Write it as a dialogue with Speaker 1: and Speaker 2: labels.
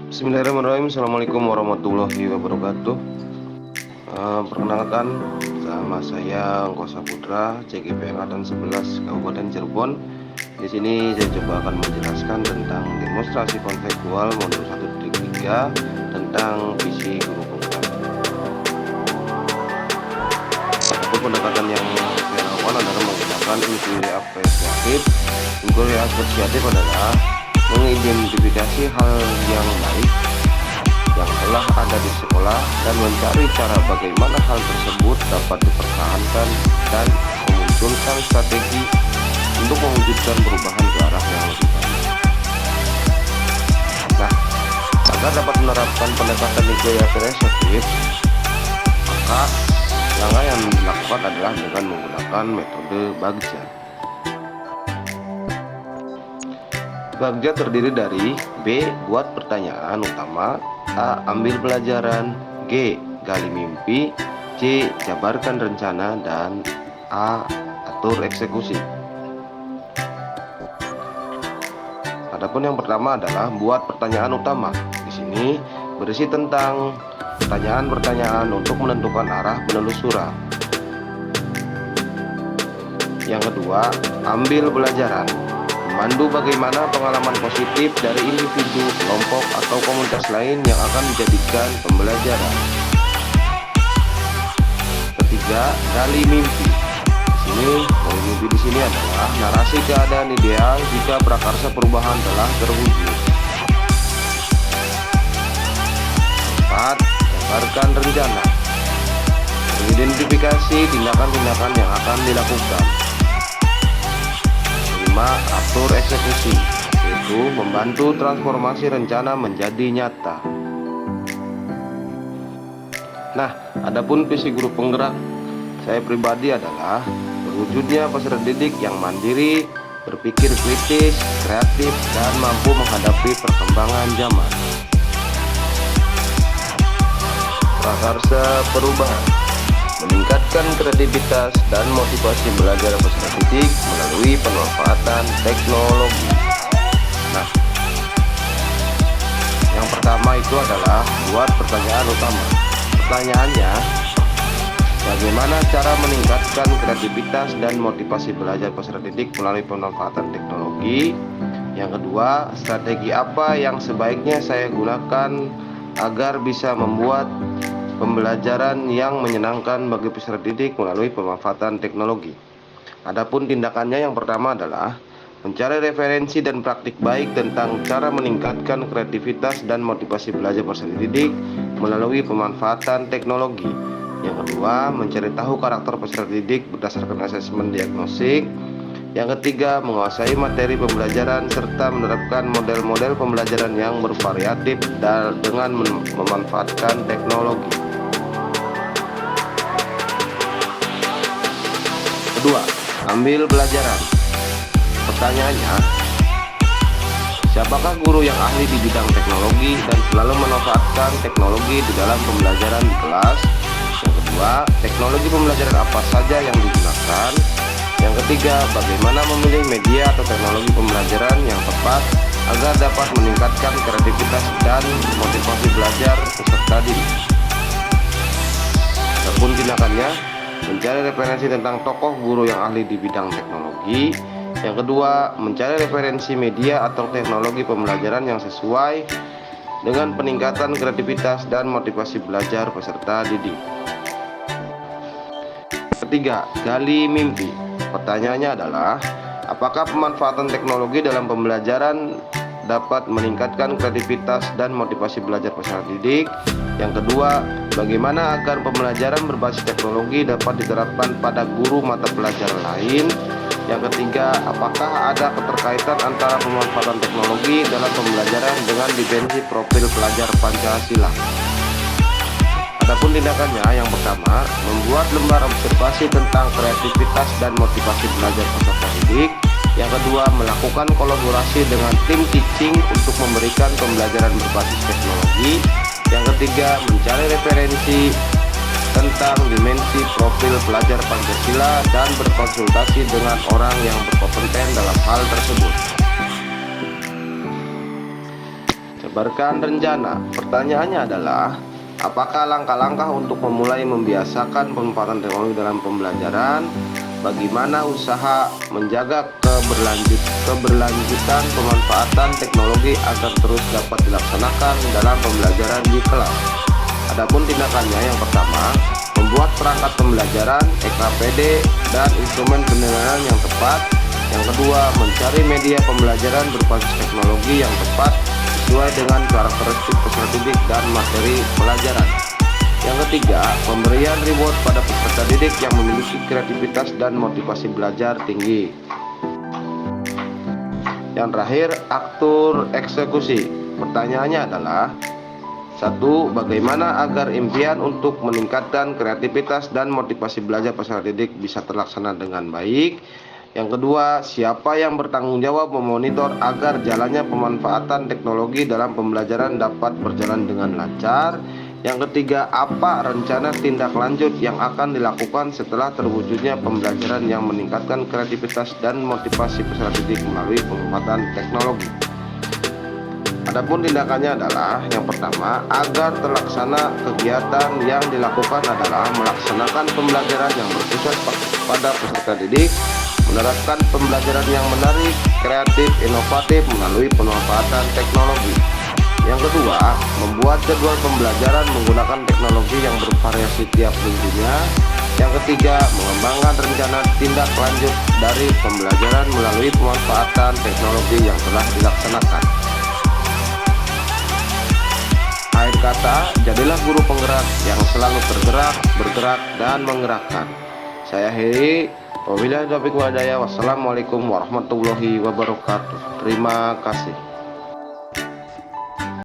Speaker 1: Bismillahirrahmanirrahim. Assalamualaikum warahmatullahi wabarakatuh. Perkenalkan, sama saya Angkosa Putra, CGP Angkatan 11 Kabupaten Cirebon. Di sini saya coba akan menjelaskan tentang demonstrasi kontekstual modul 1.3 tentang visi guru penggerak. Adapun pendekatan yang saya lakukan adalah menggunakan inquiry apresiatif. Inquiry apresiatif adalah mengidentifikasi hal yang baik yang telah ada di sekolah dan mencari cara bagaimana hal tersebut dapat dipertahankan dan memunculkan strategi untuk mewujudkan perubahan ke arah yang lebih baik. Nah, agar dapat menerapkan pendekatan inquiry apresiatif, maka langkah yang dilakukan adalah dengan menggunakan metode Bagja. Bagja terdiri dari B. Buat pertanyaan utama, A. Ambil pelajaran, G. Gali mimpi, C. Jabarkan rencana, dan A. Atur eksekusi. Adapun yang pertama adalah buat pertanyaan utama. Di sini berisi tentang pertanyaan-pertanyaan untuk menentukan arah penelusuran. Yang kedua, ambil pelajaran. Memandu bagaimana pengalaman positif dari individu, kelompok, atau komunitas lain yang akan dijadikan pembelajaran. Ketiga, gali mimpi. Mimpi di sini adalah narasi keadaan ideal jika prakarsa perubahan telah terwujud. Keempat, jabarkan rencana. Mengidentifikasi tindakan-tindakan yang akan dilakukan. 5. Atur eksekusi, yaitu membantu transformasi rencana menjadi nyata. Nah, adapun visi guru penggerak saya pribadi adalah terwujudnya peserta didik yang mandiri, berpikir kritis, kreatif, dan mampu menghadapi perkembangan zaman. Prakarsa perubahan, meningkatkan kreativitas dan motivasi belajar peserta didik melalui pemanfaatan teknologi. Nah, yang pertama itu adalah buat pertanyaan utama. Pertanyaannya, bagaimana cara meningkatkan kreativitas dan motivasi belajar peserta didik melalui pemanfaatan teknologi? Yang kedua, strategi apa yang sebaiknya saya gunakan agar bisa membuat pembelajaran yang menyenangkan bagi peserta didik melalui pemanfaatan teknologi? Adapun tindakannya, yang pertama adalah mencari referensi dan praktik baik tentang cara meningkatkan kreativitas dan motivasi belajar peserta didik melalui pemanfaatan teknologi. Yang kedua, mencari tahu karakter peserta didik berdasarkan asesmen diagnostik. Yang ketiga, menguasai materi pembelajaran serta menerapkan model-model pembelajaran yang bervariatif dengan memanfaatkan teknologi. Kedua, ambil pelajaran. Pertanyaannya, siapakah guru yang ahli di bidang teknologi dan selalu memanfaatkan teknologi di dalam pembelajaran di kelas? Yang kedua, teknologi pembelajaran apa saja yang digunakan? Yang ketiga, bagaimana memilih media atau teknologi pembelajaran yang tepat agar dapat meningkatkan kreativitas dan motivasi belajar peserta didik? Adapun tindakannya, mencari referensi tentang tokoh guru yang ahli di bidang teknologi. Yang kedua, mencari referensi media atau teknologi pembelajaran yang sesuai dengan peningkatan kreativitas dan motivasi belajar peserta didik. Ketiga, gali mimpi. Pertanyaannya adalah, apakah pemanfaatan teknologi dalam pembelajaran dapat meningkatkan kreativitas dan motivasi belajar peserta didik? Yang kedua, bagaimana agar pembelajaran berbasis teknologi dapat diterapkan pada guru mata pelajaran lain? Yang ketiga, apakah ada keterkaitan antara pemanfaatan teknologi dalam pembelajaran dengan dimensi profil pelajar Pancasila? Adapun tindakannya, yang pertama, membuat lembar observasi tentang kreativitas dan motivasi belajar peserta didik. Yang kedua, melakukan kolaborasi dengan tim teaching untuk memberikan pembelajaran berbasis teknologi. Yang ketiga, mencari referensi tentang dimensi profil pelajar Pancasila dan berkonsultasi dengan orang yang berkompeten dalam hal tersebut. Sebarkan rencana. Pertanyaannya adalah, apakah langkah-langkah untuk memulai membiasakan pemanfaatan teknologi dalam pembelajaran? Bagaimana usaha menjaga keberlanjutan pemanfaatan teknologi agar terus dapat dilaksanakan dalam pembelajaran di kelas? Adapun tindakannya, yang pertama, membuat perangkat pembelajaran, EKPD, dan instrumen penilaian yang tepat. Yang kedua, mencari media pembelajaran berbasis teknologi yang tepat sesuai dengan karakteristik peserta didik dan materi pelajaran. Yang ketiga, pemberian reward pada peserta didik yang memiliki kreativitas dan motivasi belajar tinggi. Yang terakhir, atur eksekusi. Pertanyaannya adalah, 1. Bagaimana agar impian untuk meningkatkan kreativitas dan motivasi belajar peserta didik bisa terlaksana dengan baik? Yang kedua, siapa yang bertanggung jawab memonitor agar jalannya pemanfaatan teknologi dalam pembelajaran dapat berjalan dengan lancar? Yang ketiga, apa rencana tindak lanjut yang akan dilakukan setelah terwujudnya pembelajaran yang meningkatkan kreativitas dan motivasi peserta didik melalui pemanfaatan teknologi? Adapun tindakannya adalah, yang pertama, agar terlaksana kegiatan yang dilakukan adalah melaksanakan pembelajaran yang berpusat pada peserta didik, menerapkan pembelajaran yang menarik, kreatif, inovatif melalui pemanfaatan teknologi. Yang kedua, membuat jadwal pembelajaran menggunakan teknologi yang bervariasi tiap minggunya. Yang ketiga, mengembangkan rencana tindak lanjut dari pembelajaran melalui pemanfaatan teknologi yang telah dilaksanakan. Akhir kata, jadilah guru penggerak yang selalu tergerak, bergerak, dan menggerakkan. Saya Heri, wabillahi taufiq wal hidayah. Wassalamualaikum warahmatullahi wabarakatuh. Terima kasih.